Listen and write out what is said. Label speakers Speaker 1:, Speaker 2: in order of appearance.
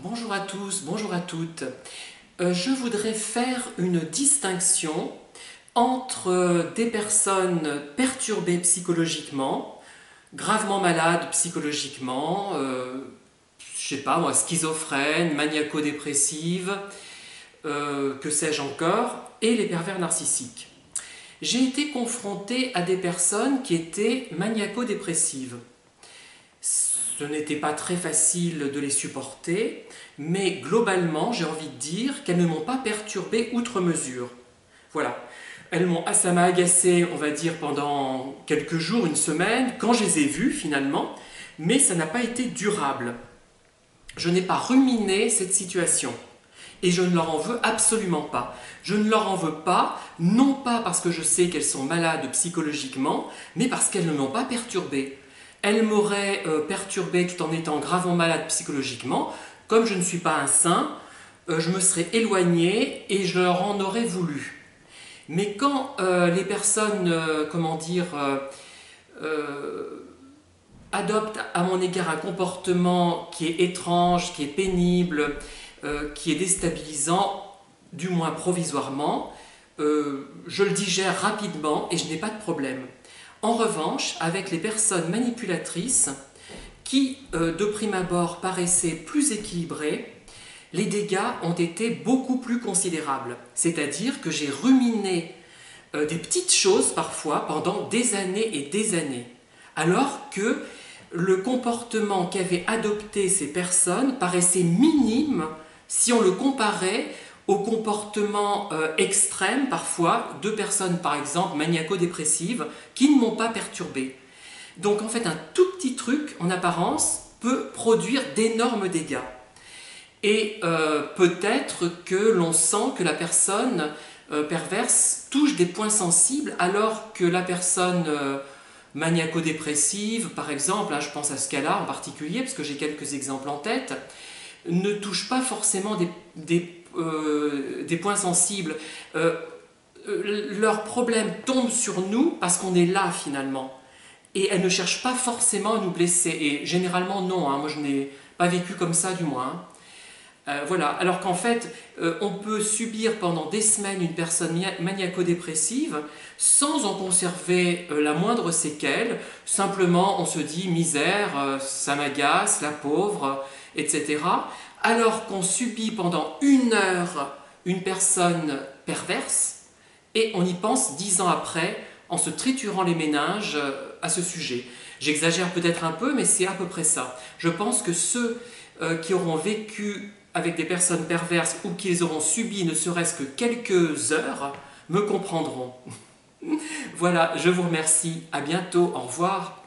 Speaker 1: Bonjour à tous, bonjour à toutes. Je voudrais faire une distinction entre des personnes perturbées psychologiquement, gravement malades psychologiquement, je sais pas moi, schizophrènes, maniaco-dépressives, que sais-je encore, et les pervers narcissiques. J'ai été confrontée à des personnes qui étaient maniaco-dépressives. Ce n'était pas très facile de les supporter, mais globalement, j'ai envie de dire qu'elles ne m'ont pas perturbé outre mesure. Voilà. Ça m'a agacé, on va dire, pendant quelques jours, une semaine, quand je les ai vues finalement, mais ça n'a pas été durable. Je n'ai pas ruminé cette situation. Et je ne leur en veux absolument pas. Je ne leur en veux pas, non pas parce que je sais qu'elles sont malades psychologiquement, mais parce qu'elles ne m'ont pas perturbé. Elles m'auraient perturbé tout en étant gravement malade psychologiquement. Comme je ne suis pas un saint, je me serais éloigné et je leur en aurais voulu. Mais quand les personnes, adoptent à mon égard un comportement qui est étrange, qui est pénible, qui est déstabilisant, du moins provisoirement, je le digère rapidement et je n'ai pas de problème. En revanche, avec les personnes manipulatrices qui, de prime abord, paraissaient plus équilibrées, les dégâts ont été beaucoup plus considérables. C'est-à-dire que j'ai ruminé des petites choses parfois pendant des années, alors que le comportement qu'avaient adopté ces personnes paraissait minime si on le comparait au comportement extrême parfois de personnes par exemple maniaco-dépressives qui ne m'ont pas perturbé. Donc en fait un tout petit truc en apparence peut produire d'énormes dégâts. Et peut-être que l'on sent que la personne perverse touche des points sensibles alors que la personne maniaco-dépressive, par exemple, je pense à ce cas-là en particulier, parce que j'ai quelques exemples en tête, ne touche pas forcément des points sensibles. Leurs problèmes tombent sur nous parce qu'on est là finalement. Et elles ne cherchent pas forcément à nous blesser. Et généralement non, moi je n'ai pas vécu comme ça du moins. Voilà, alors qu'en fait, on peut subir pendant des semaines une personne maniaco-dépressive sans en conserver la moindre séquelle. Simplement, on se dit misère, ça m'agace, la pauvre, etc. Alors qu'on subit pendant une heure une personne perverse et on y pense 10 ans après en se triturant les méninges à ce sujet. J'exagère peut-être un peu, mais c'est à peu près ça. Je pense que ceux qui auront vécu avec des personnes perverses ou qui les auront subies ne serait-ce que quelques heures me comprendront. Voilà, je vous remercie. À bientôt. Au revoir.